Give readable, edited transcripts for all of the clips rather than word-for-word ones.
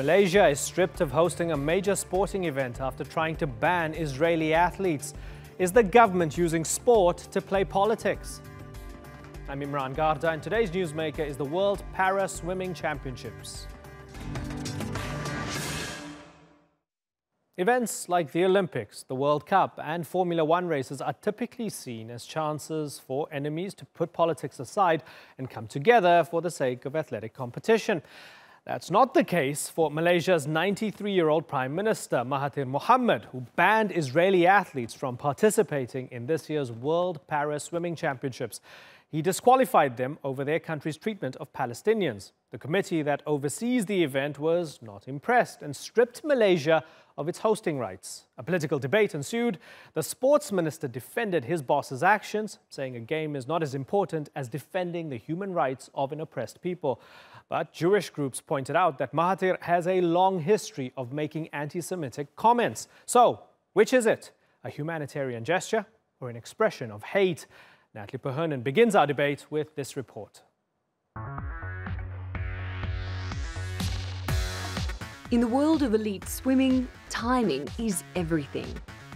Malaysia is stripped of hosting a major sporting event after trying to ban Israeli athletes. Is the government using sport to play politics? I'm Imran Garda, and today's newsmaker is the World Para Swimming Championships. Events like the Olympics, the World Cup and Formula One races are typically seen as chances for enemies to put politics aside and come together for the sake of athletic competition. That's not the case for Malaysia's 93-year-old Prime Minister, Mahathir Mohamad, who banned Israeli athletes from participating in this year's World Para Swimming Championships. He disqualified them over their country's treatment of Palestinians. The committee that oversees the event was not impressed and stripped Malaysia of its hosting rights. A political debate ensued. The sports minister defended his boss's actions, saying a game is not as important as defending the human rights of an oppressed people. But Jewish groups pointed out that Mahathir has a long history of making anti-Semitic comments. So, which is it? A humanitarian gesture or an expression of hate? Natalie Perhonen begins our debate with this report. In the world of elite swimming, timing is everything.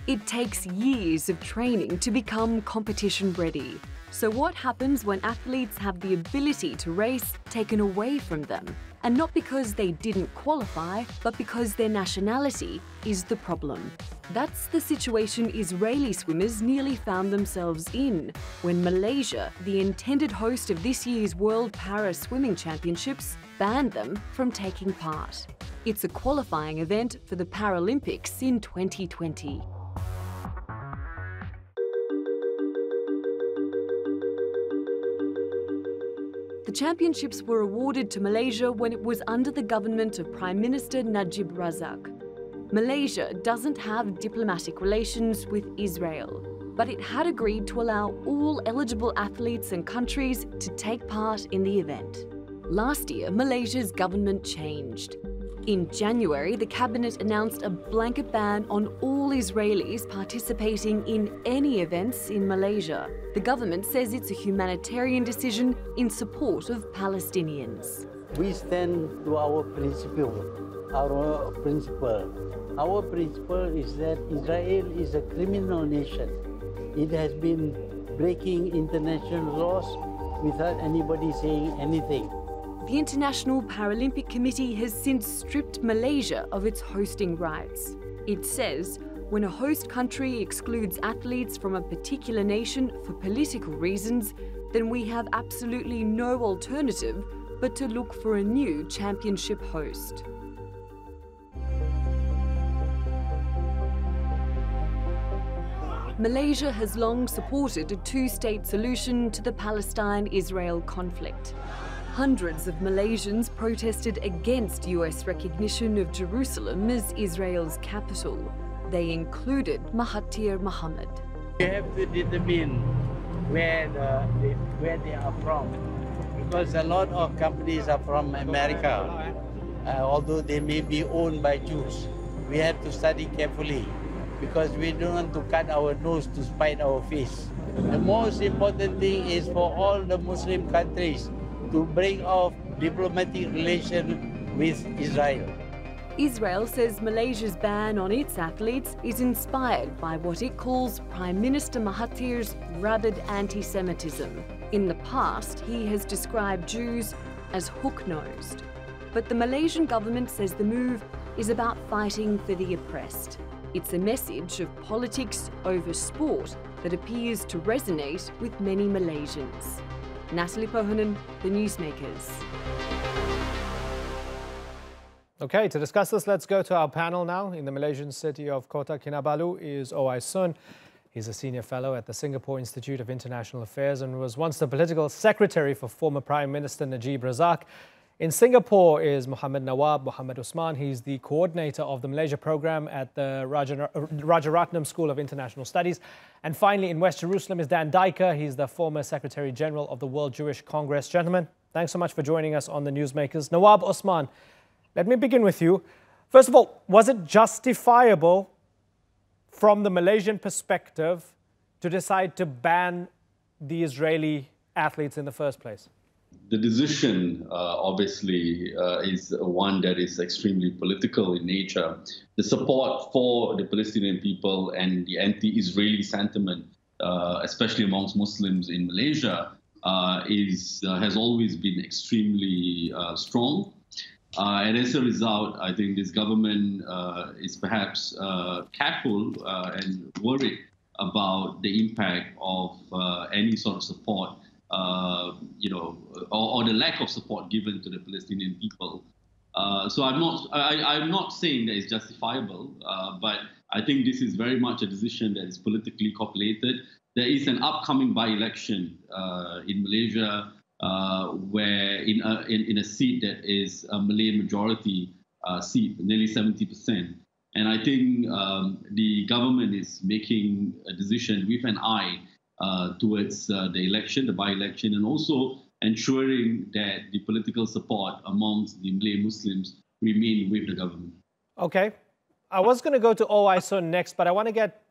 It takes years of training to become competition ready. So what happens when athletes have the ability to race taken away from them? And not because they didn't qualify, but because their nationality is the problem. That's the situation Israeli swimmers nearly found themselves in when Malaysia, the intended host of this year's World Para Swimming Championships, banned them from taking part. It's a qualifying event for the Paralympics in 2020. The championships were awarded to Malaysia when it was under the government of Prime Minister Najib Razak. Malaysia doesn't have diplomatic relations with Israel, but it had agreed to allow all eligible athletes and countries to take part in the event. Last year, Malaysia's government changed. In January, the cabinet announced a blanket ban on all Israelis participating in any events in Malaysia. The government says it's a humanitarian decision in support of Palestinians. We stand to our principle. Our principle is that Israel is a criminal nation. It has been breaking international laws without anybody saying anything. The International Paralympic Committee has since stripped Malaysia of its hosting rights. It says when a host country excludes athletes from a particular nation for political reasons, then we have absolutely no alternative but to look for a new championship host. Malaysia has long supported a two-state solution to the Palestine-Israel conflict. Hundreds of Malaysians protested against US recognition of Jerusalem as Israel's capital. They included Mahathir Mohamad. We have to determine where they are from, because a lot of companies are from America, although they may be owned by Jews. We have to study carefully, because we don't want to cut our nose to spite our face. The most important thing is for all the Muslim countries to break off diplomatic relations with Israel. Israel says Malaysia's ban on its athletes is inspired by what it calls Prime Minister Mahathir's rabid anti-Semitism. In the past, he has described Jews as hook-nosed. But the Malaysian government says the move is about fighting for the oppressed. It's a message of politics over sport that appears to resonate with many Malaysians. Natalie Perhonen, The Newsmakers. Okay, to discuss this, let's go to our panel now. In the Malaysian city of Kota Kinabalu is Owais Sun. He's a senior fellow at the Singapore Institute of International Affairs and was once the political secretary for former Prime Minister Najib Razak. In Singapore is Muhammad Nawab Muhammad Usman. He's the coordinator of the Malaysia program at the Rajaratnam School of International Studies. And finally, in West Jerusalem is Dan Diker. He's the former Secretary General of the World Jewish Congress. Gentlemen, thanks so much for joining us on the Newsmakers. Nawab Usman, let me begin with you. First of all, was it justifiable from the Malaysian perspective to decide to ban the Israeli athletes in the first place? The decision, obviously, is one that is extremely political in nature. The support for the Palestinian people and the anti-Israeli sentiment, especially amongst Muslims in Malaysia, has always been extremely strong. And as a result, I think this government is perhaps careful and worried about the impact of any sort of support, or the lack of support given to the Palestinian people. So I'm not saying that it's justifiable, but I think this is very much a decision that is politically calculated. There is an upcoming by-election in Malaysia where in a seat that is a Malay majority seat, nearly 70%. And I think the government is making a decision with an eye towards the election, the by-election, and also ensuring that the political support amongst the Malay Muslims remain with the government. Okay. I was going to go to OISO next, but I want to get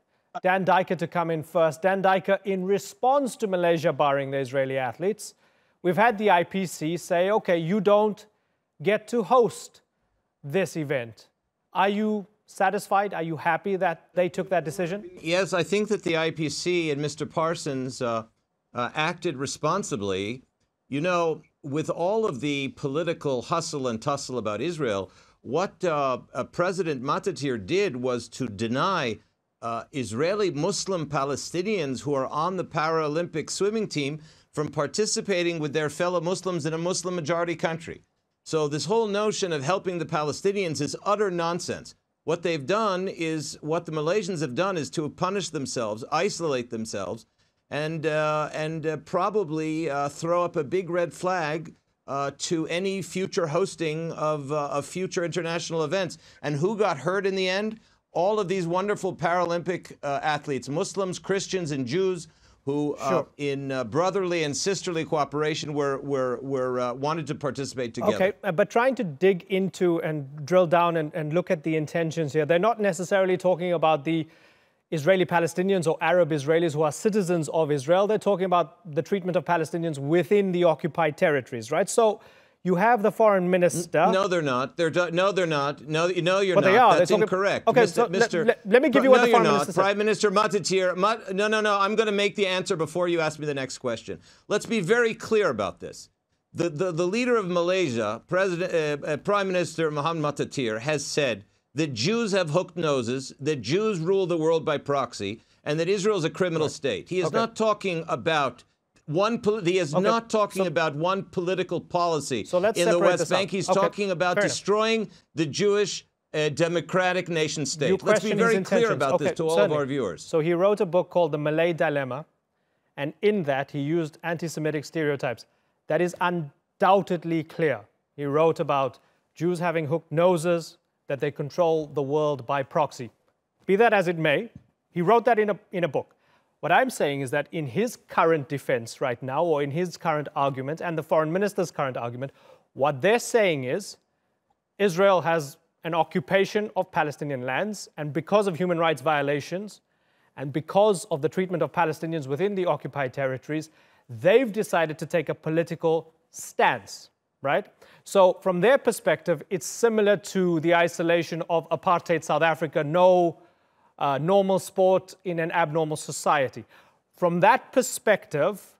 Dan Diker to come in first. Dan Diker, in response to Malaysia barring the Israeli athletes, we've had the IPC say, okay, you don't get to host this event. Are you satisfied? Are you happy that they took that decision? Yes, I think that the IPC and Mr. Parsons acted responsibly. You know, with all of the political hustle and tussle about Israel, what President Mahathir did was to deny Israeli Muslim Palestinians who are on the Paralympic swimming team from participating with their fellow Muslims in a Muslim majority country. So this whole notion of helping the Palestinians is utter nonsense. What they've done is, what the Malaysians have done is to punish themselves, isolate themselves, and probably throw up a big red flag to any future hosting of future international events. And who got hurt in the end? All of these wonderful Paralympic athletes, Muslims, Christians, and Jews, who in brotherly and sisterly cooperation were wanted to participate together. Okay, but trying to dig into and drill down and look at the intentions here, they're not necessarily talking about the Israeli Palestinians or Arab Israelis who are citizens of Israel. They're talking about the treatment of Palestinians within the occupied territories, right? So you have the foreign minister. No, they're not. No, they're not. No, you're but not. They are. That's incorrect. Okay, so let me give you what the foreign minister said. Prime Minister Mahathir. No. I'm going to make the answer before you ask me the next question. Let's be very clear about this. The leader of Malaysia, Prime Minister Mohammed Mahathir, has said that Jews have hooked noses, that Jews rule the world by proxy, and that Israel is a criminal state. He is not talking about not talking about one political policy in the West Bank. He's talking about destroying the Jewish democratic nation state. Let's be very clear about this to all of our viewers. So he wrote a book called The Malay Dilemma, and in that he used anti-Semitic stereotypes. That is undoubtedly clear. He wrote about Jews having hooked noses, that they control the world by proxy. Be that as it may, he wrote that in a book. What I'm saying is that in his current defense right now, or in his current argument, and the foreign minister's current argument, what they're saying is Israel has an occupation of Palestinian lands, and because of human rights violations, and because of the treatment of Palestinians within the occupied territories, they've decided to take a political stance, right? So from their perspective, it's similar to the isolation of apartheid South Africa, no normal sport in an abnormal society. From that perspective,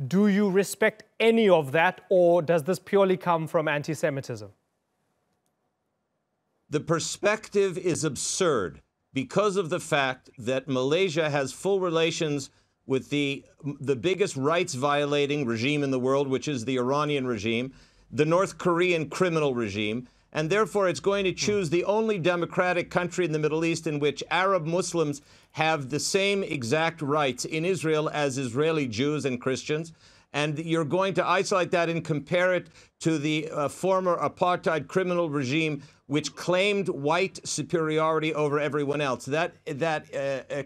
do you respect any of that, or does this purely come from anti-Semitism? The perspective is absurd because of the fact that Malaysia has full relations with the biggest rights-violating regime in the world, which is the Iranian regime, the North Korean criminal regime, and therefore it's going to choose the only democratic country in the Middle East in which Arab Muslims have the same exact rights in Israel as Israeli Jews and Christians. And you're going to isolate that and compare it to the former apartheid criminal regime, which claimed white superiority over everyone else. That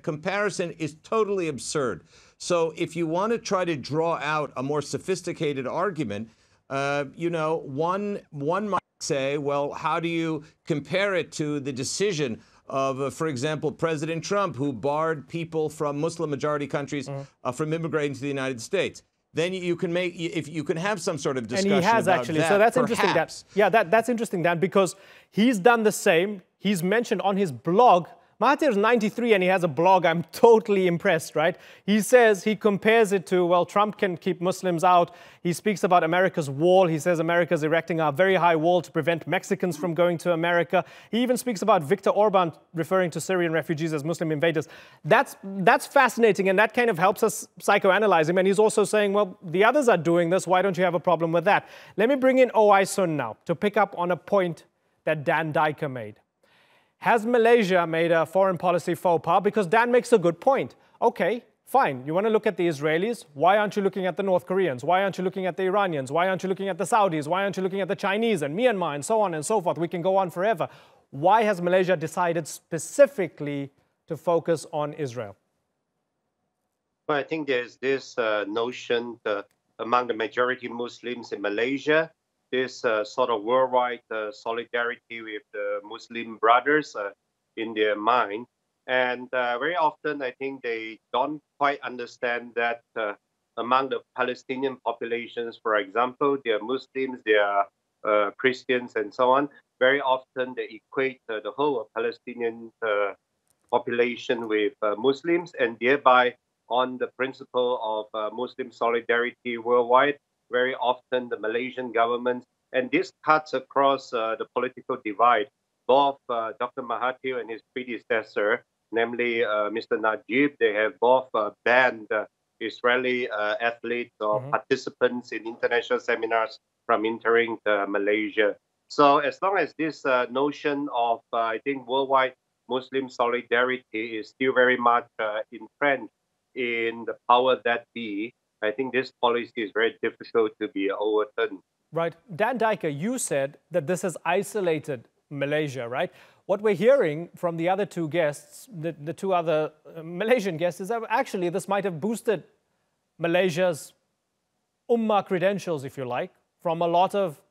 comparison is totally absurd. So if you want to try to draw out a more sophisticated argument, one might say, well, how do you compare it to the decision of, for example, President Trump, who barred people from Muslim-majority countries from immigrating to the United States? then you can make, if you can have some sort of discussion about and he has actually. that, So that's perhaps. interesting. That's interesting, Dan, because he's done the same. He's mentioned on his blog. Mahathir is 93 and he has a blog. I'm totally impressed, right? He says, he compares it to, well, Trump can keep Muslims out. He speaks about America's wall. He says America's erecting a very high wall to prevent Mexicans from going to America. He even speaks about Viktor Orban referring to Syrian refugees as Muslim invaders. That's fascinating, and that kind of helps us psychoanalyze him. And he's also saying, well, the others are doing this. Why don't you have a problem with that? Let me bring in Owaisun now to pick up on a point that Dan Dijker made. Has Malaysia made a foreign policy faux pas? Because Dan makes a good point. Okay, fine. You want to look at the Israelis? Why aren't you looking at the North Koreans? Why aren't you looking at the Iranians? Why aren't you looking at the Saudis? Why aren't you looking at the Chinese and Myanmar and so on and so forth? We can go on forever. Why has Malaysia decided specifically to focus on Israel? Well, I think there's this notion among the majority Muslims in Malaysia, this sort of worldwide solidarity with the Muslim brothers in their mind. And very often, I think they don't quite understand that among the Palestinian populations, for example, they are Muslims, they are Christians, and so on. Very often, they equate the whole Palestinian population with Muslims, and thereby, on the principle of Muslim solidarity worldwide, very often the Malaysian government, and this cuts across the political divide. Both Dr. Mahathir and his predecessor, namely Mr. Najib, they have both banned Israeli athletes or participants in international seminars from entering Malaysia. So as long as this notion of, I think, worldwide Muslim solidarity is still very much entrenched in the power that be, I think this policy is very difficult to be overturned. Right. Dan Dijker, you said that this has isolated Malaysia, right? What we're hearing from the other two guests, the two other Malaysian guests, is that actually this might have boosted Malaysia's Ummah credentials, if you like, from a lot of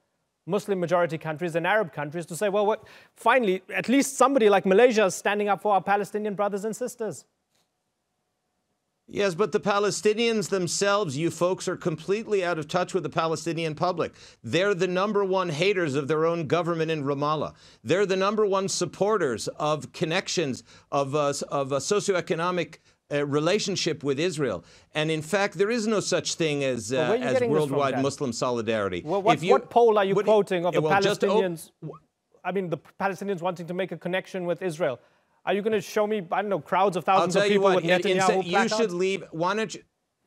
Muslim majority countries and Arab countries to say, well, finally, at least somebody like Malaysia is standing up for our Palestinian brothers and sisters. Yes, but the Palestinians themselves, you folks, are completely out of touch with the Palestinian public. They're the #1 haters of their own government in Ramallah. They're the #1 supporters of connections, of a socioeconomic relationship with Israel. And in fact, there is no such thing as worldwide Muslim solidarity. Well, what poll are you quoting of the Palestinians? I mean, the Palestinians wanting to make a connection with Israel. Are you going to show me, I don't know, crowds of thousands of people with Netanyahu placards? You should leave. Why don't you?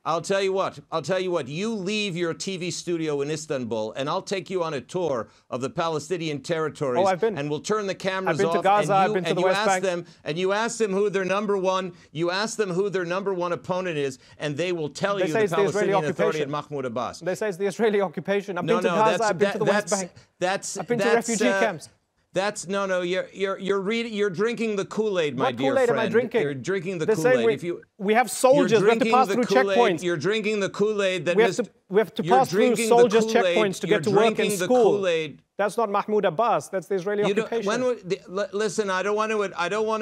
I'll tell you what. You leave your TV studio in Istanbul, and I'll take you on a tour of the Palestinian territories. Oh, I've been. And we'll turn the cameras off. I've been to Gaza. I've been to the West Bank. And you ask them who their #1. You ask them who their #1 opponent is, and they will tell you the Palestinian Authority and Mahmoud Abbas. They say it's the Israeli occupation. I've been to Gaza. I've been to the West Bank. I've been to refugee camps. You're drinking the Kool-Aid, my dear friend. What Kool-Aid am I drinking? You're drinking the Kool-Aid. We have soldiers. We have to pass through checkpoints. You're drinking the Kool-Aid that we have to pass through soldiers' checkpoints to get to work in school. That's not Mahmoud Abbas. That's the Israeli occupation. Listen, I don't want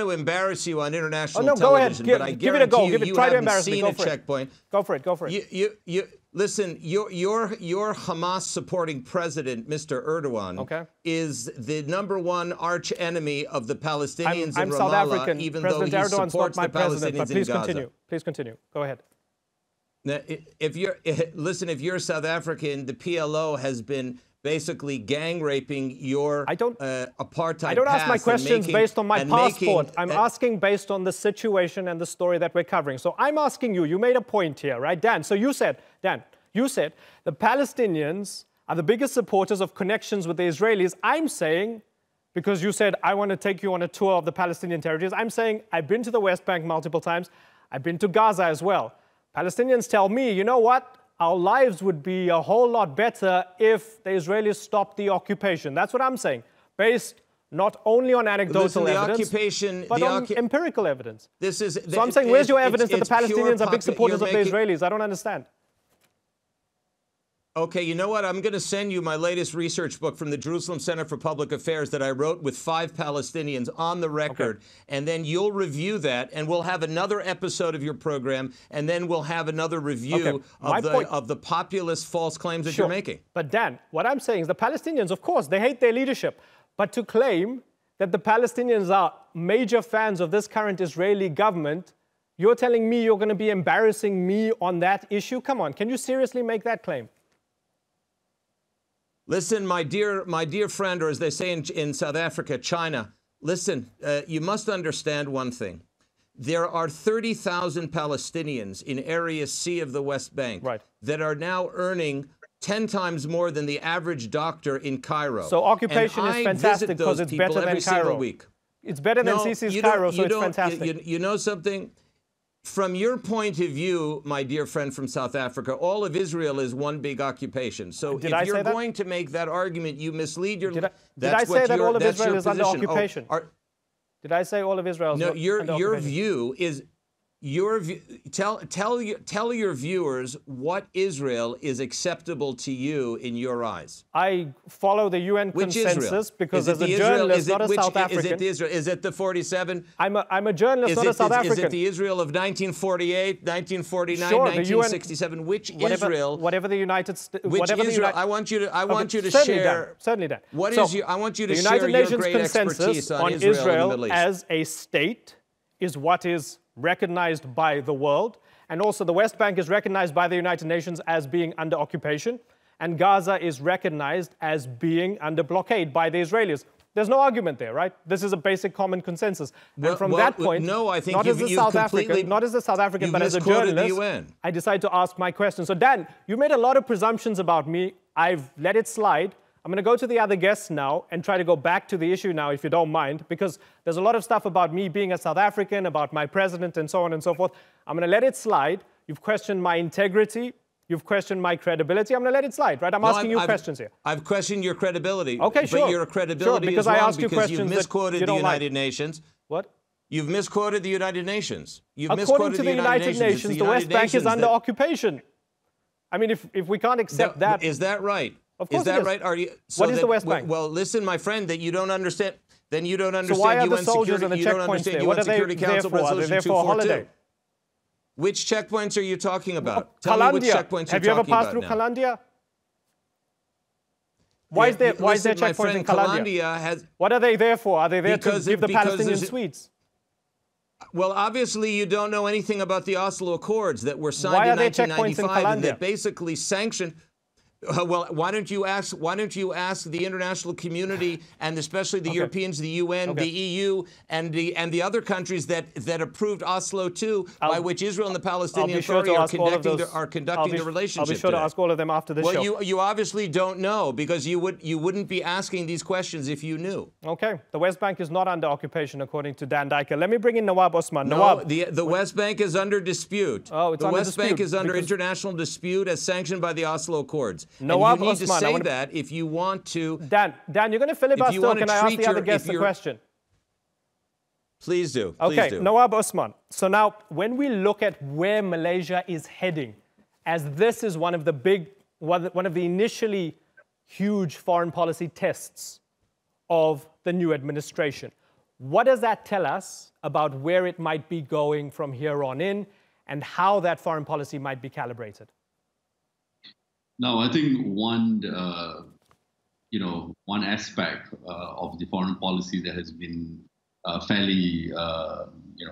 to embrace you on international television. Go ahead. Give it a go. Try to embarrass me. Go for it. Go for it. Go for it. Listen, your Hamas-supporting president, Mr. Erdogan, is the #1 arch enemy of the Palestinians in Ramallah, South African. even President though he Erdogan's supports not my the president, Palestinians but please in Gaza. continue. Please continue. Go ahead. Now, if you're South African, the PLO has been basically gang raping your apartheid. I don't ask my questions based on my passport. I'm asking based on the situation and the story that we're covering. So I'm asking you, you made a point here, right, Dan? So you said the Palestinians are the biggest supporters of connections with the Israelis. I'm saying, because you said, I want to take you on a tour of the Palestinian territories, I'm saying I've been to the West Bank multiple times. I've been to Gaza as well. Palestinians tell me, you know what? Our lives would be a whole lot better if the Israelis stopped the occupation. That's what I'm saying, based not only on anecdotal evidence, but on empirical evidence. So I'm saying, where's your evidence that the Palestinians are big supporters of the Israelis? I don't understand. Okay, you know what? I'm going to send you my latest research book from the Jerusalem Center for Public Affairs that I wrote with 5 Palestinians on the record, and then you'll review that, and we'll have another episode of your program, and then we'll have another review of the populist false claims that you're making. But Dan, what I'm saying is the Palestinians, of course, they hate their leadership, but to claim that the Palestinians are major fans of this current Israeli government, you're telling me you're going to be embarrassing me on that issue? Come on, can you seriously make that claim? Listen, my dear friend, or as they say in South Africa, China, listen, you must understand one thing. There are 30,000 Palestinians in Area C of the West Bank that are now earning 10 times more than the average doctor in Cairo. So occupation is fantastic because it's better than Cairo. It's better than Sisi's Cairo, so it's fantastic. You know something? From your point of view, my dear friend from South Africa, all of Israel is one big occupation. So if you're going to make that argument, you mislead your... Did I say that all of Israel is under occupation? Did I say all of Israel is under occupation? Your view is... Tell your viewers what Israel is acceptable to you in your eyes. I follow the UN consensus because as a journalist, not a South African. Is it the 47? I'm a journalist, not a South African. Is it the Israel of 1948, 1949, sure, 1967? Which Israel? Whatever the United States. Which Israel? I want you to share. Certainly, Dan. I want you to share your great expertise on Israel and the Middle East. As a state is what is recognized by the world, and also the West Bank is recognized by the United Nations as being under occupation, and Gaza is recognized as being under blockade by the Israelis. There's no argument there, right? This is a basic common consensus. And from that point, no, I think not as a South African, but as a journalist, I decide to ask my question. So Dan, you made a lot of presumptions about me. I've let it slide. I'm going to go to the other guests now and try to go back to the issue now, if you don't mind, because there's a lot of stuff about me being a South African, about my president, and so on and so forth. I'm going to let it slide. You've questioned my integrity. You've questioned my credibility. I'm going to let it slide, right? I'm asking you questions here. I've questioned your credibility. Okay, sure. But your credibility because is wrong I asked you because questions you've misquoted you the don't United Nations. What? You've misquoted the United Nations. According to the United Nations, the West Bank is under occupation. I mean, if we can't accept that... Is that right? Of course is that right? Are you, what is the West Bank? Well, listen, my friend, that you don't understand. Then you don't understand. So why are the soldiers and the checkpoints there? What are they there for? Are they there for a holiday? Which checkpoints are you talking about? Tell me which checkpoints you're talking about. Have you ever passed through Kalandia? Why is there checkpoints in Kalandia? What are they there for? Are they there to give the Palestinians sweets? Well, obviously, you don't know anything about the Oslo Accords that were signed in 1995 and that basically sanctioned. Well, why don't you ask the international community and especially the Europeans, the UN, the EU, and the other countries that approved Oslo II, by which Israel and the Palestinian Authority are conducting the relationship. I'll be sure to ask all of them after the show. Well, you obviously don't know because you wouldn't be asking these questions if you knew. Okay, the West Bank is not under occupation according to Dan Dijker. Let me bring in Nawab Osman. No, Nawab, the West Bank is under dispute. Oh, it's the under West Bank is under international dispute as sanctioned by the Oslo Accords. Nawab and you need Osman, to say that if you want to... Dan, you're going to filibuster, or can I ask the other guests a question? Please do. Okay, Nawab Osman. So now, when we look at where Malaysia is heading, as this is one of the initially huge foreign policy tests of the new administration, what does that tell us about where it might be going from here on in and how that foreign policy might be calibrated? No, I think one aspect of the foreign policy that has been fairly,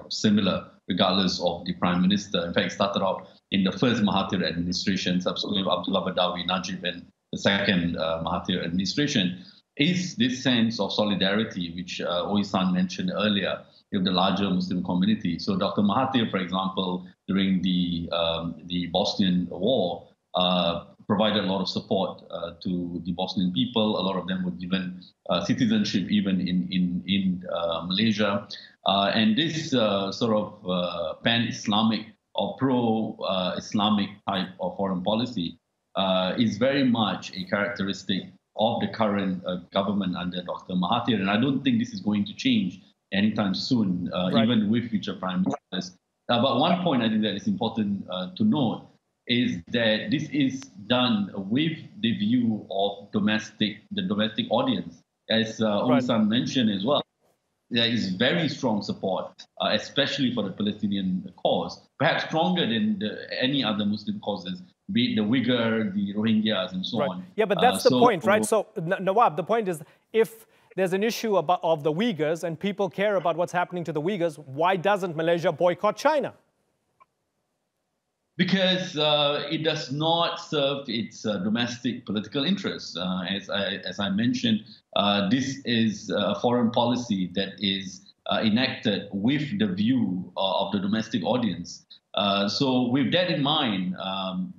similar, regardless of the prime minister. In fact, started out in the first Mahathir administration, subsequently Abdullah Badawi, Najib, and the second Mahathir administration, is this sense of solidarity, which Oisan mentioned earlier, with the larger Muslim community. So Dr. Mahathir, for example, during the Bosnian War, provided a lot of support to the Bosnian people. A lot of them were given citizenship even in Malaysia. And this sort of pan-Islamic or pro-Islamic type of foreign policy is very much a characteristic of the current government under Dr. Mahathir. And I don't think this is going to change anytime soon, even with future prime ministers. But one point I think that is important to note is that this is done with the view of the domestic audience. As Right. Ong-San mentioned as well, there is very strong support, especially for the Palestinian cause, perhaps stronger than any other Muslim causes, be it the Uyghur, the Rohingyas, and so Right. on. Yeah, but that's the point, right? So, Nawab, the point is, if there's an issue of the Uyghurs and people care about what's happening to the Uyghurs, why doesn't Malaysia boycott China? Because it does not serve its domestic political interests. As I mentioned, this is a foreign policy that is enacted with the view of the domestic audience. So with that in mind,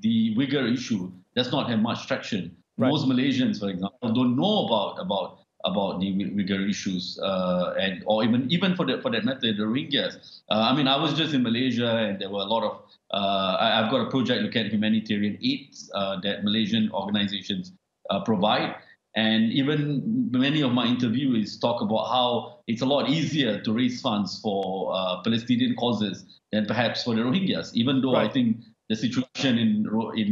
the Uyghur issue does not have much traction. Right. Most Malaysians, for example, don't know about the Uyghur issues, or even for that matter, the Rohingyas. I mean, I was just in Malaysia, and there were a lot of. I've got a project looking at humanitarian aid that Malaysian organizations provide, and even many of my interviewees talk about how it's a lot easier to raise funds for Palestinian causes than perhaps for the Rohingyas. Even though Right. I think the situation in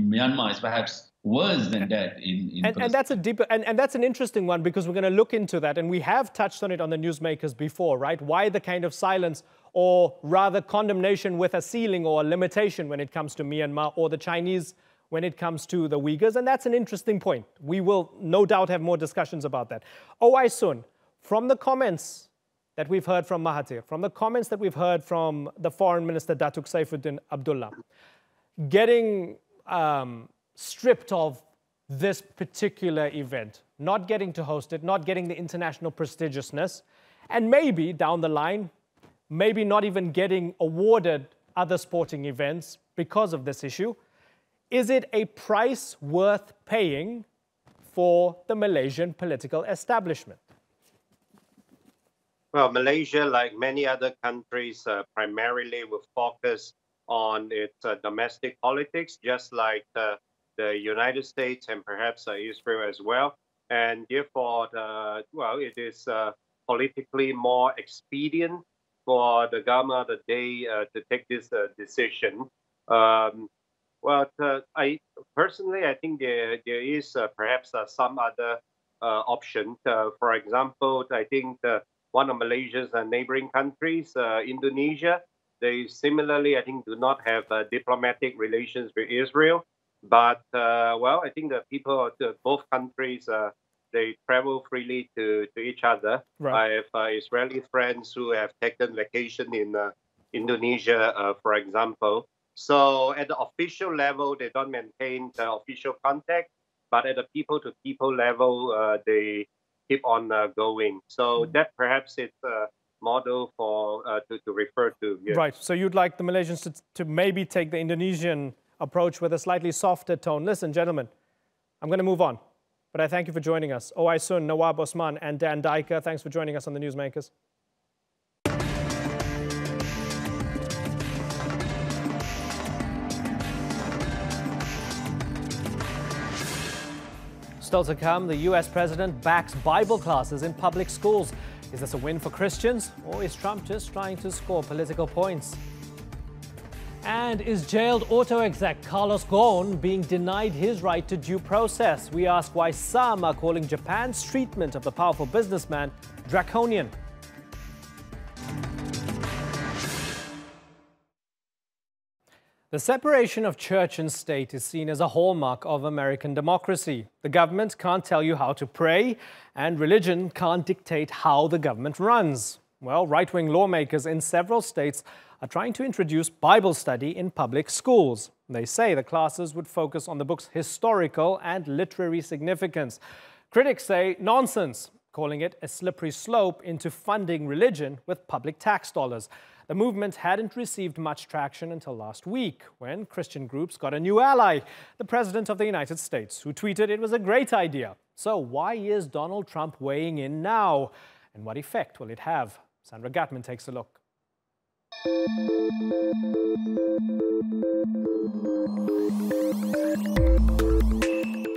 Myanmar is perhaps worse than that in And that's a deeper, and that's an interesting one, because we're going to look into that, and we have touched on it on the Newsmakers before, right? Why the kind of silence, or rather condemnation with a ceiling or a limitation when it comes to Myanmar, or the Chinese when it comes to the Uyghurs, and that's an interesting point. We will no doubt have more discussions about that. Ong Sun, from the comments that we've heard from Mahathir, from the comments that we've heard from the Foreign Minister Datuk Saifuddin Abdullah, getting stripped of this particular event, not getting to host it, not getting the international prestigiousness, and maybe down the line, maybe not even getting awarded other sporting events because of this issue. Is it a price worth paying for the Malaysian political establishment? Well, Malaysia, like many other countries, primarily will focus on its domestic politics, just like the United States and perhaps Israel as well. And therefore, well, it is politically more expedient for the government of the day to take this decision. Well, I personally, I think there is perhaps some other option. For example, I think one of Malaysia's neighboring countries, Indonesia, they similarly, I think, do not have diplomatic relations with Israel. But, well, I think the people of both countries, they travel freely to each other. Right. I have Israeli friends who have taken vacation in Indonesia, for example. So at the official level, they don't maintain the official contact, but at the people-to-people level, they keep on going. So that perhaps it's a model for to refer to. Yes. Right. So you'd like the Malaysians to maybe take the Indonesian approach with a slightly softer tone. Listen, gentlemen, I'm going to move on, but I thank you for joining us. Ong Sun, Nawab Osman, and Dan Diker, thanks for joining us on the Newsmakers. Still to come, the US president backs Bible classes in public schools. Is this a win for Christians, or is Trump just trying to score political points? And is jailed auto exec Carlos Ghosn being denied his right to due process? We ask why some are calling Japan's treatment of the powerful businessman draconian. The separation of church and state is seen as a hallmark of American democracy. The government can't tell you how to pray, and religion can't dictate how the government runs. Well, right-wing lawmakers in several states are trying to introduce Bible study in public schools. They say the classes would focus on the book's historical and literary significance. Critics say nonsense, calling it a slippery slope into funding religion with public tax dollars. The movement hadn't received much traction until last week, when Christian groups got a new ally, the President of the United States, who tweeted it was a great idea. So why is Donald Trump weighing in now? And what effect will it have? Sandra Gatman takes a look.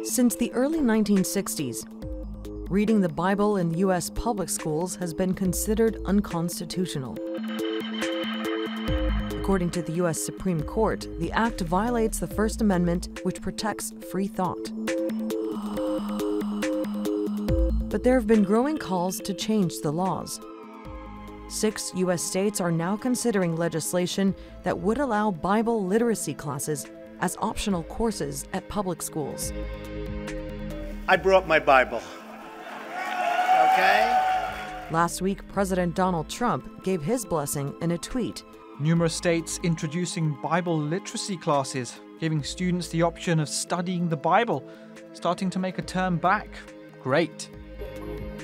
Since the early 1960s, reading the Bible in U.S. public schools has been considered unconstitutional. According to the U.S. Supreme Court, the act violates the First Amendment, which protects free thought. But there have been growing calls to change the laws. 6 U.S. states are now considering legislation that would allow Bible literacy classes as optional courses at public schools. I brought my Bible. Okay? Last week, President Donald Trump gave his blessing in a tweet. Numerous states introducing Bible literacy classes, giving students the option of studying the Bible, starting to make a turn back. Great.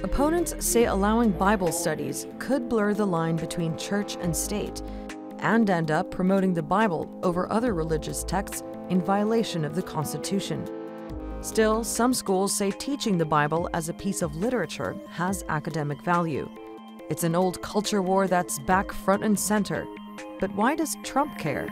Opponents say allowing Bible studies could blur the line between church and state and end up promoting the Bible over other religious texts in violation of the Constitution. Still, some schools say teaching the Bible as a piece of literature has academic value. It's an old culture war that's back front and center. But why does Trump care?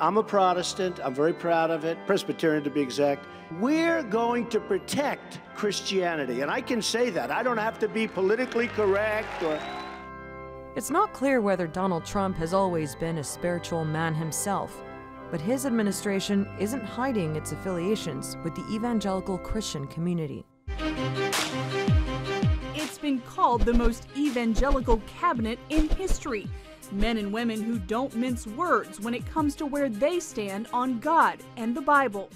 I'm a Protestant. I'm very proud of it. Presbyterian, to be exact. We're going to protect Christianity. And I can say that. I don't have to be politically correct or... It's not clear whether Donald Trump has always been a spiritual man himself, but his administration isn't hiding its affiliations with the evangelical Christian community. It's been called the most evangelical cabinet in history. Men and women who don't mince words when it comes to where they stand on God and the Bible.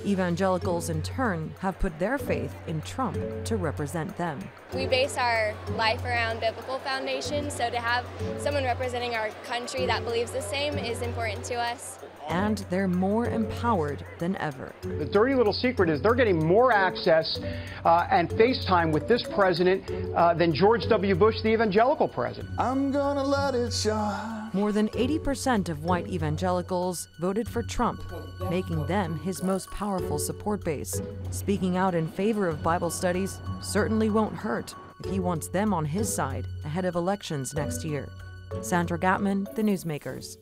Evangelicals, in turn, have put their faith in Trump to represent them. We base our life around biblical foundations, so to have someone representing our country that believes the same is important to us. And they're more empowered than ever. The dirty little secret is they're getting more access and FaceTime with this president than George W. Bush, the evangelical president. I'm gonna let it shine. More than 80% of white evangelicals voted for Trump, making them his most powerful support base. Speaking out in favor of Bible studies certainly won't hurt if he wants them on his side ahead of elections next year. Sandra Gatman, The Newsmakers.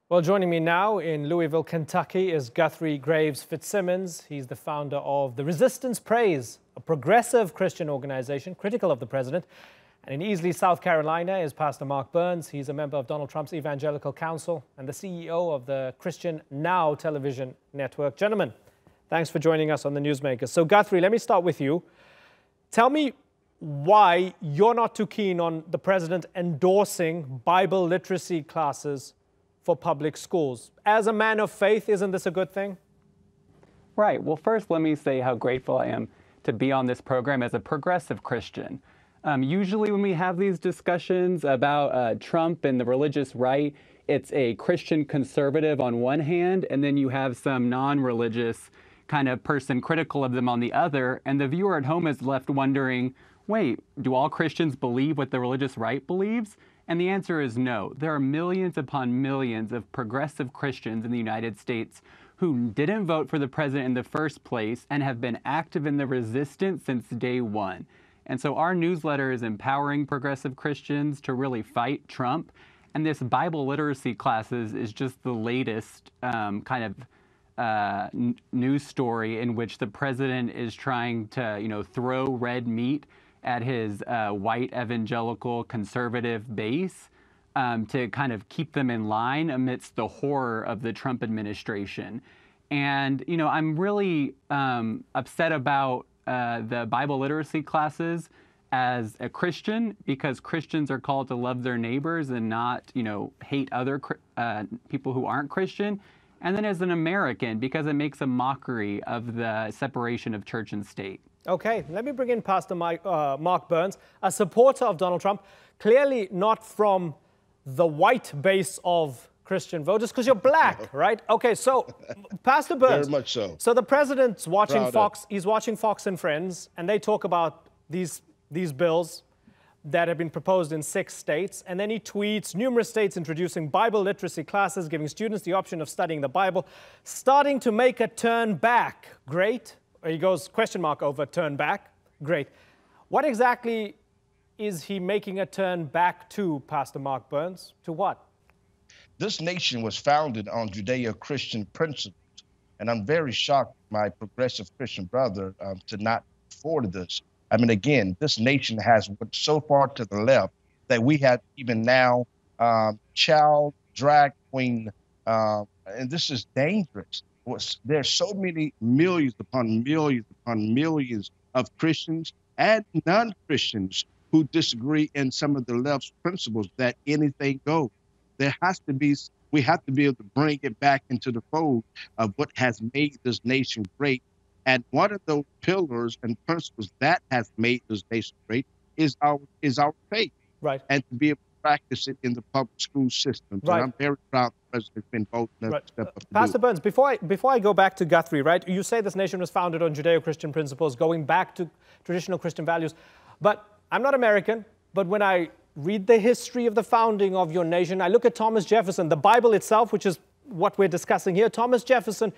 Well, joining me now in Louisville, Kentucky is Guthrie Graves Fitzsimmons. He's the founder of the Resistance Praise, a progressive Christian organization critical of the president. And in Easley, South Carolina is Pastor Mark Burns. He's a member of Donald Trump's Evangelical Council and the CEO of the Christian Now television network. Gentlemen, thanks for joining us on The Newsmakers. So Guthrie, let me start with you. Tell me why you're not too keen on the president endorsing Bible literacy classes for public schools. As a man of faith, isn't this a good thing? Right. Well, first, let me say how grateful I am to be on this program as a progressive Christian. Usually when we have these discussions about Trump and the religious right, it's a Christian conservative on one hand, and then you have some non-religious kind of person critical of them on the other, and the viewer at home is left wondering, wait, do all Christians believe what the religious right believes? And the answer is no. There are millions upon millions of progressive Christians in the United States who didn't vote for the president in the first place and have been active in the resistance since day one. And so our newsletter is empowering progressive Christians to really fight Trump. And this Bible literacy classes is just the latest news story in which the president is trying to, throw red meat at his white evangelical conservative base to kind of keep them in line amidst the horror of the Trump administration. And, I'm really upset about the Bible literacy classes as a Christian, because Christians are called to love their neighbors and not, hate other people who aren't Christian. And then as an American, because it makes a mockery of the separation of church and state. Okay, let me bring in Pastor Mark Burns, a supporter of Donald Trump, clearly not from the white base of Christian voters, because you're black, right? Okay, so Pastor Burns. Very much so. So the president's watching Fox, he's watching Fox and Friends, and they talk about these bills that have been proposed in 6 states, and then he tweets, numerous states introducing Bible literacy classes, giving students the option of studying the Bible, starting to make a turn back. Great. He goes, question mark over turn back. Great. What exactly is he making a turn back to, Pastor Mark Burns? To what? This nation was founded on Judeo-Christian principles, and I'm very shocked, my progressive Christian brother, to not afford this. I mean, again, this nation has went so far to the left that we have even now child drag queen, and this is dangerous. There's so many millions upon millions upon millions of Christians and non-Christians who disagree in some of the left's principles that anything goes. We have to be able to bring it back into the fold of what has made this nation great. And one of those pillars and principles that has made this nation great is our faith. Right. And to be able to practice it in the public school system. Right. And I'm very proud the president's been bold enough to step up to Pastor do it. Burns, before I go back to Guthrie, right? You say this nation was founded on Judeo-Christian principles, going back to traditional Christian values. But I'm not American, but when I read the history of the founding of your nation, I look at Thomas Jefferson, the Bible itself, which is what we're discussing here. Thomas Jefferson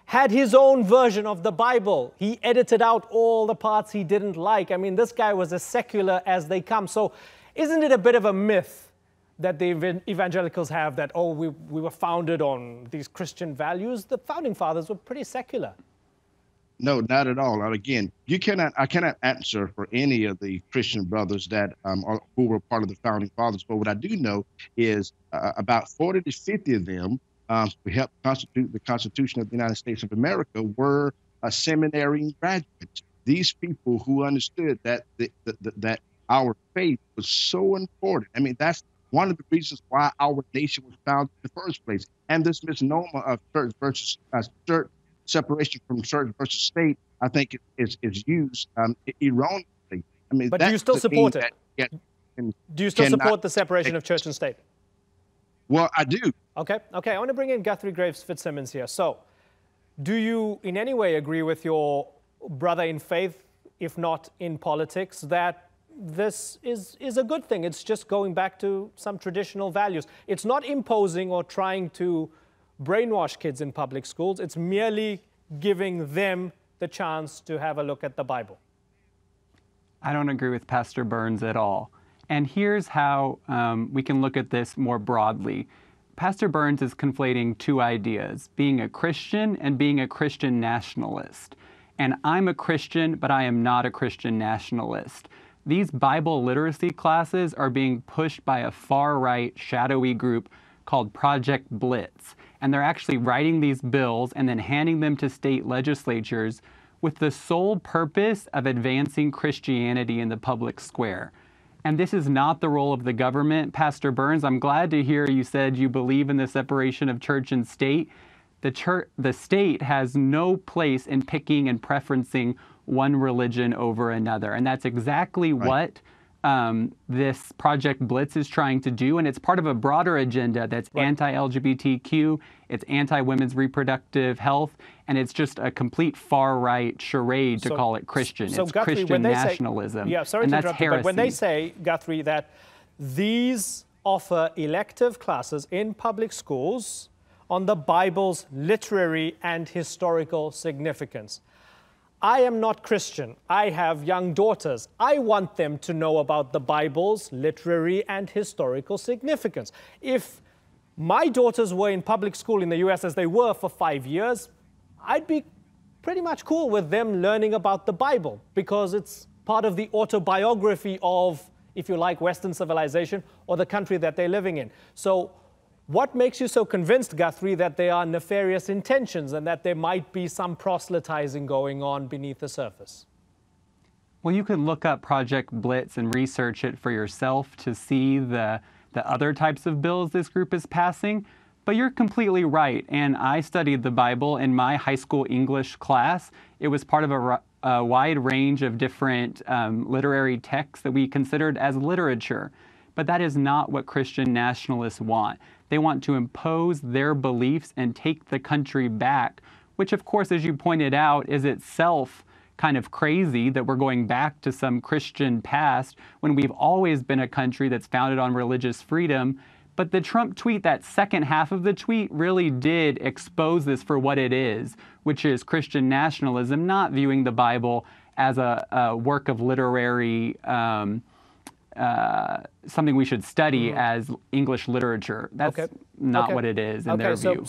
had his own version of the Bible. He edited out all the parts he didn't like. I mean, this guy was as secular as they come. So isn't it a bit of a myth that the evangelicals have that, oh, we were founded on these Christian values? The founding fathers were pretty secular. No, not at all. And again, I cannot answer for any of the Christian brothers that who were part of the founding fathers. But what I do know is about 40 to 50 of them who helped constitute the Constitution of the United States of America were seminary graduates. These people who understood that that our faith was so important. I mean, that's one of the reasons why our nation was founded in the first place. And this misnomer of church versus church, separation from church versus state, I think is used erroneously. I mean, but do you still support it? Do you still support the separation of church and state? Well, I do. Okay. I want to bring in Guthrie Graves Fitzsimmons here. So, do you in any way agree with your brother in faith, if not in politics, that this is a good thing? It's just going back to some traditional values. It's not imposing or trying to brainwash kids in public schools. It's merely giving them the chance to have a look at the Bible. I don't agree with Pastor Burns at all. And here's how we can look at this more broadly. Pastor Burns is conflating two ideas, being a Christian and being a Christian nationalist. And I'm a Christian, but I am not a Christian nationalist. These Bible literacy classes are being pushed by a far-right, shadowy group called Project Blitz. And they're actually writing these bills and then handing them to state legislatures with the sole purpose of advancing Christianity in the public square. And this is not the role of the government. Pastor Burns, I'm glad to hear you said you believe in the separation of church and state. The state has no place in picking and preferencing one religion over another. And that's exactly what this Project Blitz is trying to do. And it's part of a broader agenda that's anti-LGBTQ, it's anti-women's reproductive health, and it's just a complete far-right charade to call it Christian. So it's Guthrie, Christian nationalism. Sorry to interrupt you, but when they say, Guthrie, that these offer elective classes in public schools on the Bible's literary and historical significance, I am not Christian. I have young daughters. I want them to know about the Bible's literary and historical significance. If my daughters were in public school in the US as they were for 5 years, I'd be pretty much cool with them learning about the Bible because it's part of the autobiography of, if you like, Western civilization or the country that they're living in. So what makes you so convinced, Guthrie, that there are nefarious intentions and that there might be some proselytizing going on beneath the surface? Well, you can look up Project Blitz and research it for yourself to see the other types of bills this group is passing. But you're completely right. And I studied the Bible in my high school English class. It was part of a wide range of different literary texts that we considered as literature. But that is not what Christian nationalists want. They want to impose their beliefs and take the country back, which, of course, as you pointed out, is itself kind of crazy that we're going back to some Christian past when we've always been a country that's founded on religious freedom. But the Trump tweet, that second half of the tweet, really did expose this for what it is, which is Christian nationalism, not viewing the Bible as a work of literary something we should study as English literature. That's not what it is in their view.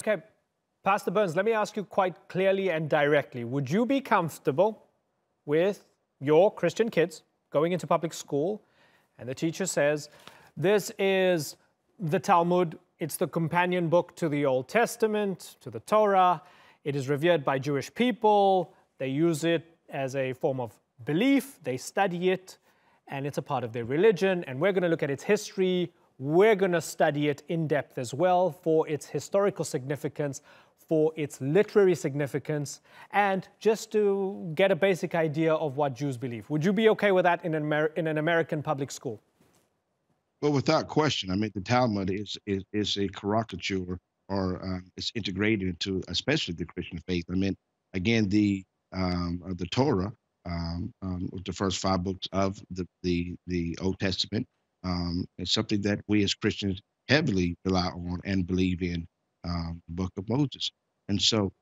Pastor Burns, let me ask you quite clearly and directly. Would you be comfortable with your Christian kids going into public school, and the teacher says, this is the Talmud, it's the companion book to the Old Testament, to the Torah, it is revered by Jewish people, they use it as a form of belief, they study it, and it's a part of their religion, and we're going to look at its history, we're going to study it in depth as well for its historical significance, for its literary significance, and just to get a basic idea of what Jews believe. Would you be okay with that in an American public school? Well, without question. I mean, the Talmud is a caricature, or it's integrated into, especially the Christian faith. I mean, again, the Torah, the first 5 books of the Old Testament, is something that we as Christians heavily rely on and believe in, the book of Moses. And so,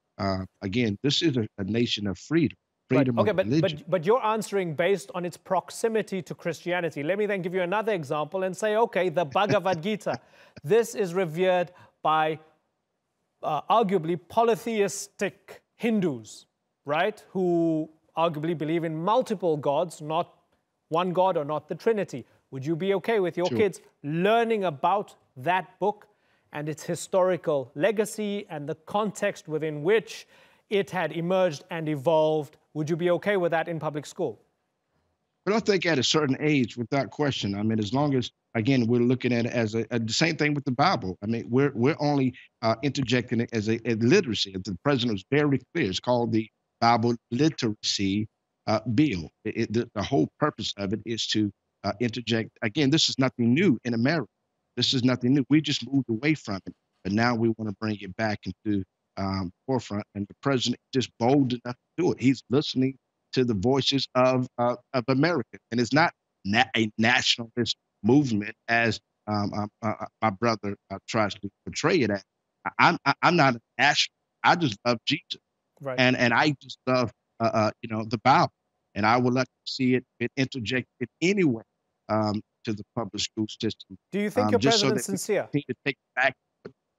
again, this is a nation of freedom. Right. Okay, but you're answering based on its proximity to Christianity. Let me then give you another example and say, okay, the Bhagavad Gita. This is revered by arguably polytheistic Hindus, right? Who arguably believe in multiple gods, not one God or not the Trinity. Would you be okay with your kids learning about that book and its historical legacy and the context within which it had emerged and evolved? Would you be okay with that in public school? But I think at a certain age, without question. I mean, as long as, again, we're looking at it as the same thing with the Bible. I mean, we're only interjecting it as a literacy. The president was very clear. It's called the Bible Literacy Bill. The whole purpose of it is to interject. Again, this is nothing new in America. This is nothing new. We just moved away from it, but now we want to bring it back into forefront, and the president is just bold enough to do it. He's listening to the voices of America, and it's not a nationalist movement as my brother tries to portray it as. I'm not a national. I just love Jesus, right? And I just love the Bible, and I would like to see it interjected anyway to the public school system. Do you think your president's sincere? To take back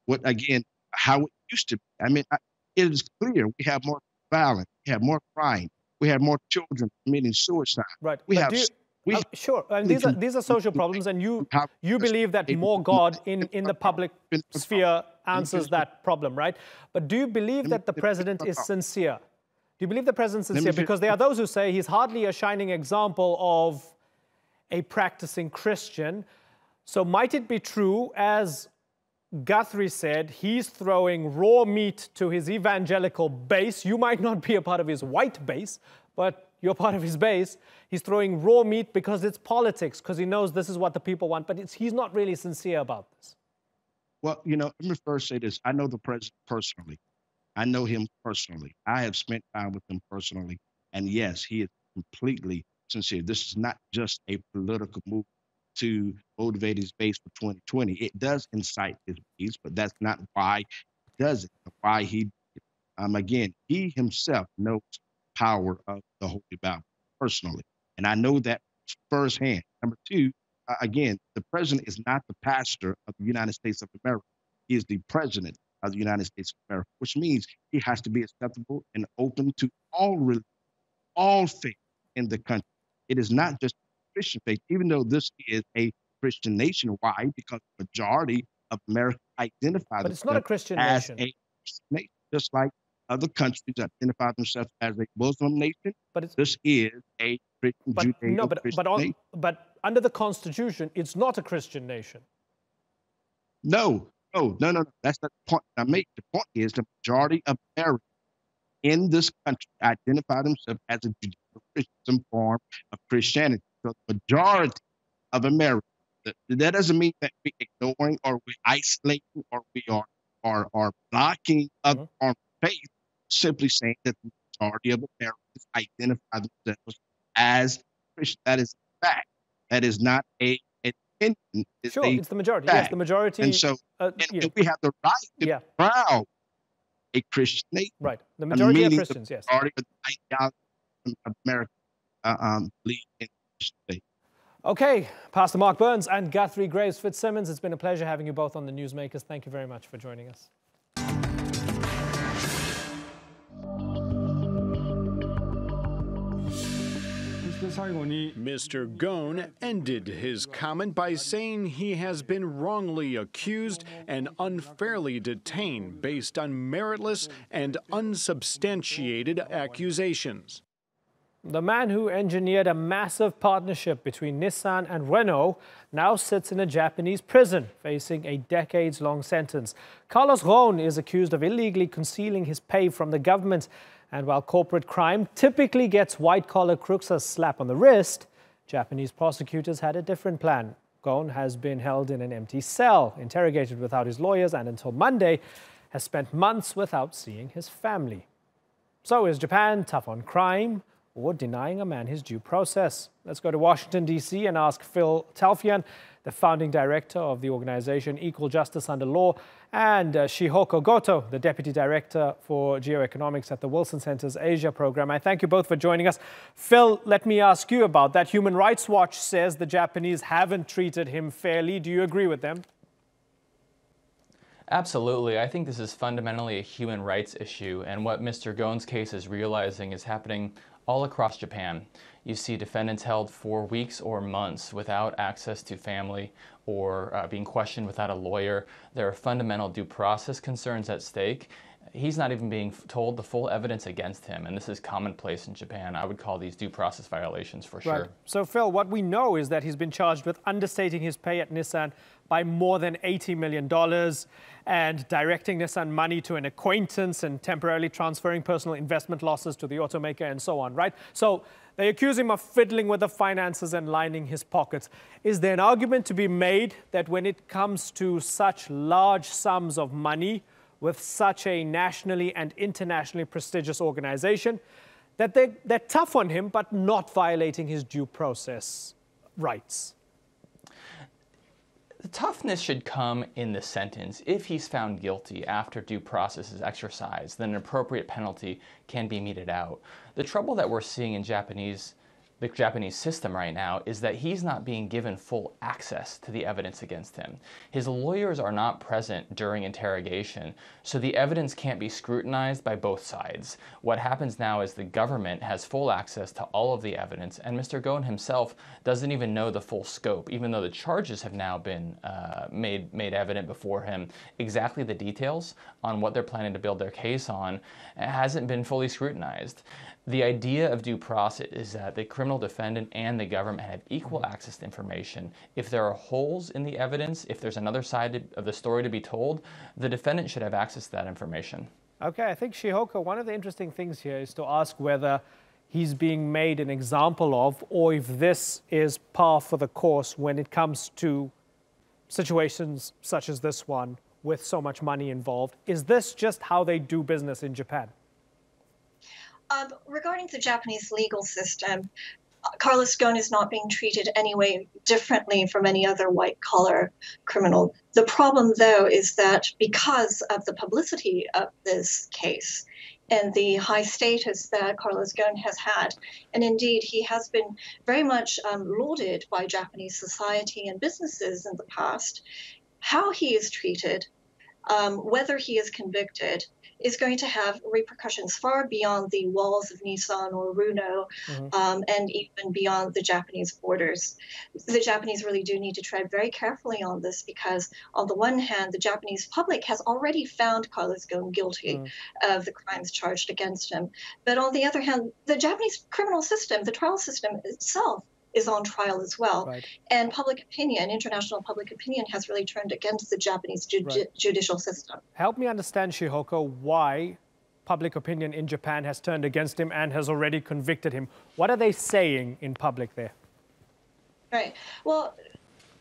what again, how it used to be. I mean, it is clear we have more violence, we have more crime, we have more children committing suicide. Right. We have. Sure, and these are social problems, and you believe that more God in the public sphere answers that problem, right? But do you believe that the president is sincere? Do you believe the president's sincere? Because there are those who say he's hardly a shining example of a practicing Christian. So might it be true, as Guthrie said, he's throwing raw meat to his evangelical base? You might not be a part of his white base, but you're part of his base. He's throwing raw meat because it's politics, because he knows this is what the people want, but he's not really sincere about this. Well, let me first say this. I know the president personally. I know him personally. I have spent time with him personally. And yes, he is completely sincere. This is not just a political move to motivate his base for 2020. It does incite his base, but that's not why he does it, why he did it. Again, he himself knows the power of the Holy Bible personally. And I know that firsthand. Number two, again, the president is not the pastor of the United States of America. He is the president of the United States of America, which means he has to be acceptable and open to all religion, all faith in the country. It is not just Christian faith, even though this is a Christian nation. Why? Because the majority of America identify themselves not a Christian as nation. a Christian nation, just like other countries identify themselves as a Muslim nation. But this is a Christian Judeo-Christian nation. But under the Constitution, it's not a Christian nation. No. That's not the point I make. The point is the majority of Americans in this country identify themselves as a Judeo-Christian form of Christianity. So the majority of Americans. That doesn't mean that we're ignoring or we're isolating or we are blocking other forms of faith. Simply saying that the majority of Americans identify themselves as Christian. That is a fact. That is not an opinion. Sure, it's the majority. Fact. Yes, the majority. And so we have the right to be proud a Christian nation. Right. The majority are Christians, yes. The majority of the ideology of America believe in Christian faith. Okay, Pastor Mark Burns and Guthrie Graves Fitzsimmons, it's been a pleasure having you both on the Newsmakers. Thank you very much for joining us. Mr. Ghosn ended his comment by saying he has been wrongly accused and unfairly detained based on meritless and unsubstantiated accusations. The man who engineered a massive partnership between Nissan and Renault now sits in a Japanese prison, facing a decades-long sentence. Carlos Ghosn is accused of illegally concealing his pay from the government. And while corporate crime typically gets white-collar crooks a slap on the wrist, Japanese prosecutors had a different plan. Ghosn has been held in an empty cell, interrogated without his lawyers, and until Monday has spent months without seeing his family. So is Japan tough on crime, or denying a man his due process? Let's go to Washington, D.C. and ask Phil Telfian, the founding director of the organization Equal Justice Under Law, and Shihoko Goto, the deputy director for geoeconomics at the Wilson Center's Asia program. I thank you both for joining us. Phil, let me ask you about that. Human Rights Watch says the Japanese haven't treated him fairly. Do you agree with them? Absolutely. I think this is fundamentally a human rights issue, and what Mr. Ghosn's case is realizing is happening all across Japan. You see defendants held for weeks or months without access to family or being questioned without a lawyer. There are fundamental due process concerns at stake. He's not even being told the full evidence against him, and this is commonplace in Japan. I would call these due process violations for sure. Right. So, Phil, what we know is that he's been charged with understating his pay at Nissan by more than $80 million and directing Nissan money to an acquaintance and temporarily transferring personal investment losses to the automaker and so on, right? So they accuse him of fiddling with the finances and lining his pockets. Is there an argument to be made that when it comes to such large sums of money with such a nationally and internationally prestigious organization, that they're tough on him but not violating his due process rights? The toughness should come in the sentence. If he's found guilty after due process is exercised, then an appropriate penalty can be meted out. The trouble that we're seeing in the Japanese system right now is that he's not being given full access to the evidence against him. His lawyers are not present during interrogation, so the evidence can't be scrutinized by both sides. What happens now is the government has full access to all of the evidence, and Mr. Ghosn himself doesn't even know the full scope, even though the charges have now been made evident before him. Exactly the details on what they're planning to build their case on hasn't been fully scrutinized. The idea of due process is that the criminal defendant and the government have equal access to information. If there are holes in the evidence, if there's another side of the story to be told, the defendant should have access to that information. Okay, I think, Shihoko, one of the interesting things here is to ask whether he's being made an example of, or if this is par for the course when it comes to situations such as this one with so much money involved. Is this just how they do business in Japan? Regarding the Japanese legal system, Carlos Ghosn is not being treated any way differently from any other white-collar criminal. The problem, though, is that because of the publicity of this case and the high status that Carlos Ghosn has had, and indeed he has been very much lauded by Japanese society and businesses in the past, how he is treated, whether he is convicted, is going to have repercussions far beyond the walls of Nissan or Renault, and even beyond the Japanese borders. The Japanese really do need to tread very carefully on this because, on the one hand, the Japanese public has already found Carlos Ghosn guilty of the crimes charged against him. But on the other hand, the Japanese criminal system, the trial system itself, is on trial as well. Right. And public opinion, international public opinion, has really turned against the Japanese judicial system. Help me understand, Shihoko, why public opinion in Japan has turned against him and has already convicted him. What are they saying in public there? Right. Well,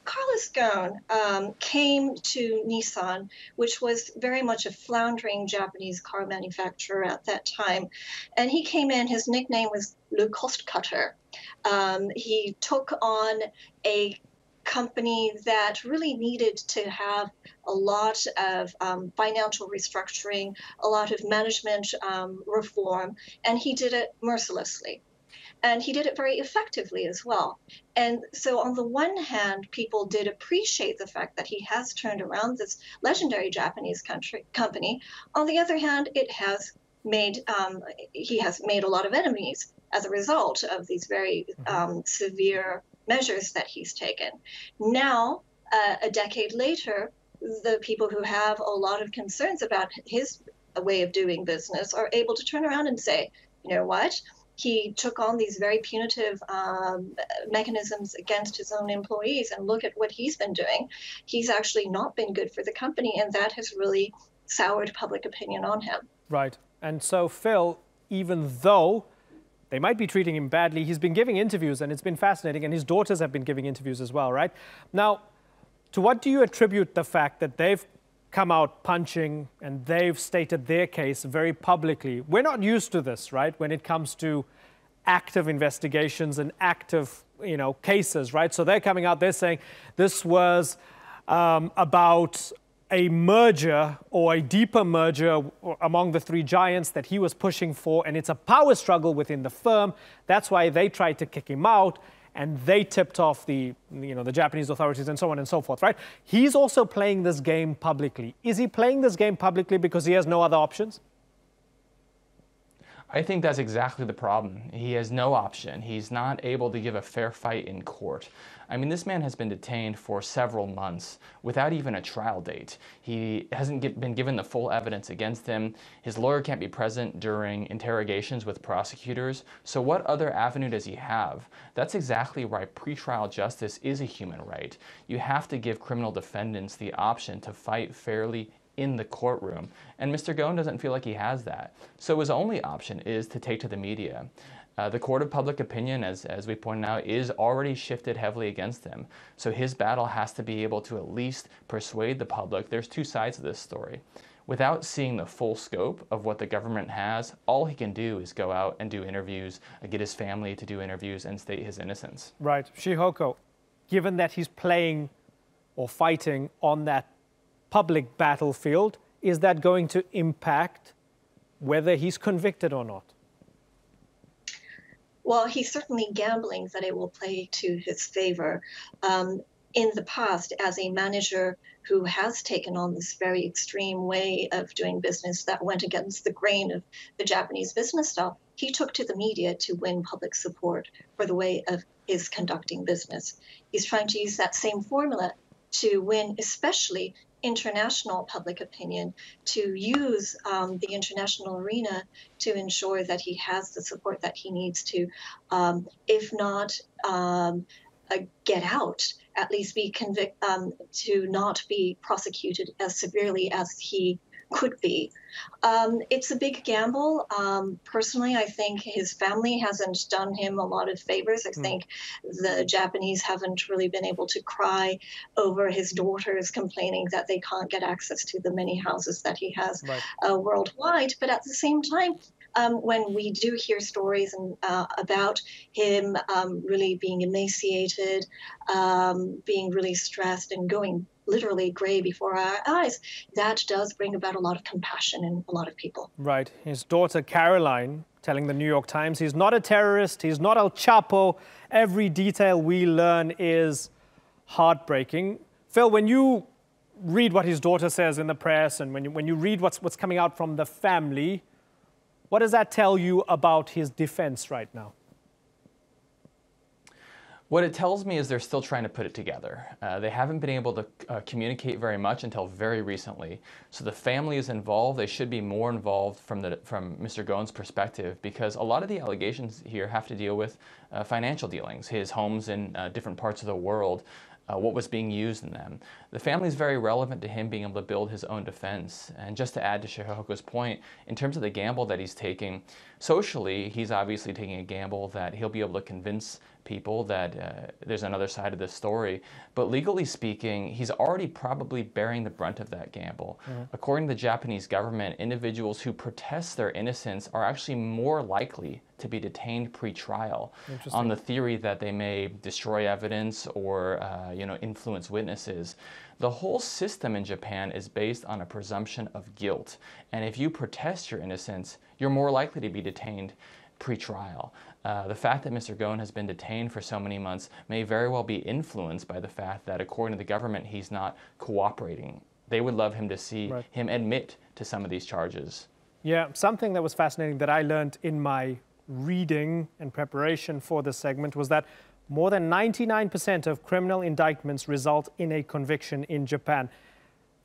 Carlos Ghosn came to Nissan, which was very much a floundering Japanese car manufacturer at that time. And he came in, his nickname was Le Cost Cutter. He took on a company that really needed to have a lot of financial restructuring, a lot of management reform, and he did it mercilessly. And he did it very effectively as well. And so on the one hand, people did appreciate the fact that he has turned around this legendary Japanese company. On the other hand, it has made he has made a lot of enemies. as a result of these very severe measures that he's taken. Now, a decade later, the people who have a lot of concerns about his way of doing business are able to turn around and say, you know what? He took on these very punitive mechanisms against his own employees, and look at what he's been doing. He's actually not been good for the company, and that has really soured public opinion on him. Right. And so, Phil, even though they might be treating him badly, he's been giving interviews, and it's been fascinating, and his daughters have been giving interviews as well, right? Now, to what do you attribute the fact that they've come out punching and they've stated their case very publicly? We're not used to this, right, when it comes to active investigations and active, cases, right? So they're coming out, they're saying this was about a merger or a deeper merger among the three giants that he was pushing for, and it's a power struggle within the firm. That's why they tried to kick him out, and they tipped off the Japanese authorities and so on and so forth, right? He's also playing this game publicly. Is he playing this game publicly because he has no other options? I think that's exactly the problem. He has no option. He's not able to give a fair fight in court. I mean, this man has been detained for several months without even a trial date. He hasn't been given the full evidence against him. His lawyer can't be present during interrogations with prosecutors. So what other avenue does he have? That's exactly why pretrial justice is a human right. You have to give criminal defendants the option to fight fairly in the courtroom. And Mr. Ghosn doesn't feel like he has that. So his only option is to take to the media. The court of public opinion, as we pointed out, is already shifted heavily against him. So his battle has to be able to at least persuade the public. There's two sides of this story. Without seeing the full scope of what the government has, all he can do is go out and do interviews, get his family to do interviews, and state his innocence. Right. Shihoko, given that he's playing or fighting on that public battlefield, is that going to impact whether he's convicted or not? Well, he's certainly gambling that it will play to his favor. In the past, as a manager who has taken on this very extreme way of doing business that went against the grain of the Japanese business style, he took to the media to win public support for the way of his conducting business. He's trying to use that same formula to win, especially international public opinion, to use the international arena to ensure that he has the support that he needs to, if not get out, at least be to not be prosecuted as severely as he could be. It's a big gamble. Personally, I think his family hasn't done him a lot of favors. I think the Japanese haven't really been able to cry over his daughters complaining that they can't get access to the many houses that he has worldwide. But at the same time, when we do hear stories about him really being emaciated, being really stressed and going literally gray before our eyes, that does bring about a lot of compassion in a lot of people. Right. His daughter Caroline telling the New York Times he's not a terrorist, he's not El Chapo. Every detail we learn is heartbreaking. Phil, when you read what his daughter says in the press and when you read what's coming out from the family, what does that tell you about his defense right now? What it tells me is they're still trying to put it together. They haven't been able to communicate very much until very recently. So the family is involved. They should be more involved from Mr. Ghosn's perspective, because a lot of the allegations here have to deal with financial dealings, his homes in different parts of the world, what was being used in them. The family is very relevant to him being able to build his own defense. And just to add to Shihoko's point, in terms of the gamble that he's taking, socially, he's obviously taking a gamble that he'll be able to convince people that there's another side of this story. But legally speaking, he's already probably bearing the brunt of that gamble. According to the Japanese government, individuals who protest their innocence are actually more likely to be detained pre-trial on the theory that they may destroy evidence or influence witnesses. The whole system in Japan is based on a presumption of guilt. And if you protest your innocence, you're more likely to be detained pre-trial. The fact that Mr. Ghosn has been detained for so many months may very well be influenced by the fact that, according to the government, he's not cooperating. They would love him to see him admit to some of these charges. Yeah, something that was fascinating that I learned in my reading in preparation for this segment was that more than 99% of criminal indictments result in a conviction in Japan.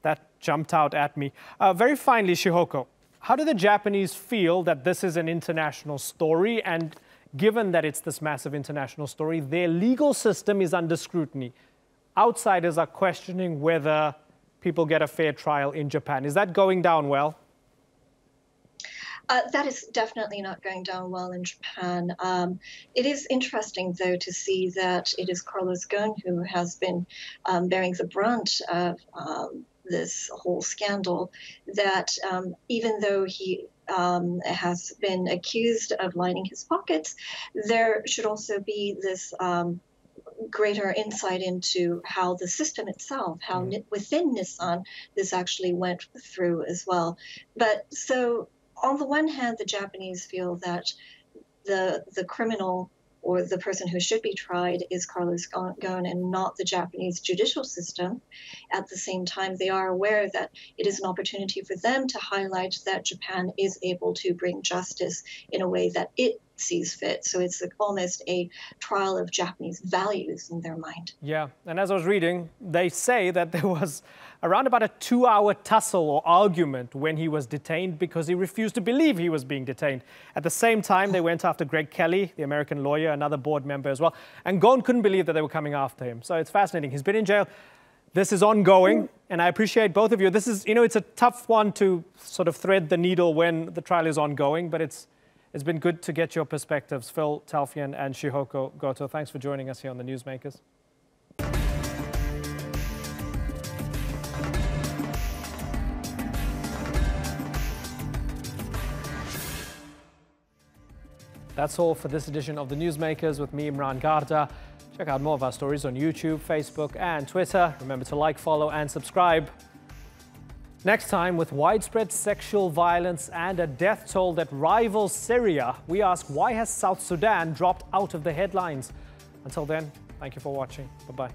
That jumped out at me. Very finally, Shihoko, how do the Japanese feel that this is an international story? And given that it's this massive international story, their legal system is under scrutiny. Outsiders are questioning whether people get a fair trial in Japan. Is that going down well? That is definitely not going down well in Japan. It is interesting, though, to see that it is Carlos Ghosn who has been bearing the brunt of this whole scandal, that even though he has been accused of lining his pockets, there should also be this greater insight into how the system itself, how within Nissan this actually went through as well. But so on the one hand, the Japanese feel that the criminal or the person who should be tried is Carlos Ghosn and not the Japanese judicial system. At the same time, they are aware that it is an opportunity for them to highlight that Japan is able to bring justice in a way that it sees fit. So it's almost a trial of Japanese values in their mind. Yeah, and as I was reading, they say that there was around about a 2-hour tussle or argument when he was detained because he refused to believe he was being detained. At the same time, they went after Greg Kelly, the American lawyer, another board member as well. And Ghosn couldn't believe that they were coming after him. So it's fascinating. He's been in jail. This is ongoing, and I appreciate both of you. This is, it's a tough one to sort of thread the needle when the trial is ongoing, but it's been good to get your perspectives. Phil Talfian and Shihoko Goto, thanks for joining us here on the Newsmakers. That's all for this edition of the Newsmakers with me, Imran Garda. Check out more of our stories on YouTube, Facebook, and Twitter. Remember to like, follow, and subscribe. Next time, with widespread sexual violence and a death toll that rivals Syria, we ask, why has South Sudan dropped out of the headlines? Until then, thank you for watching. Bye-bye.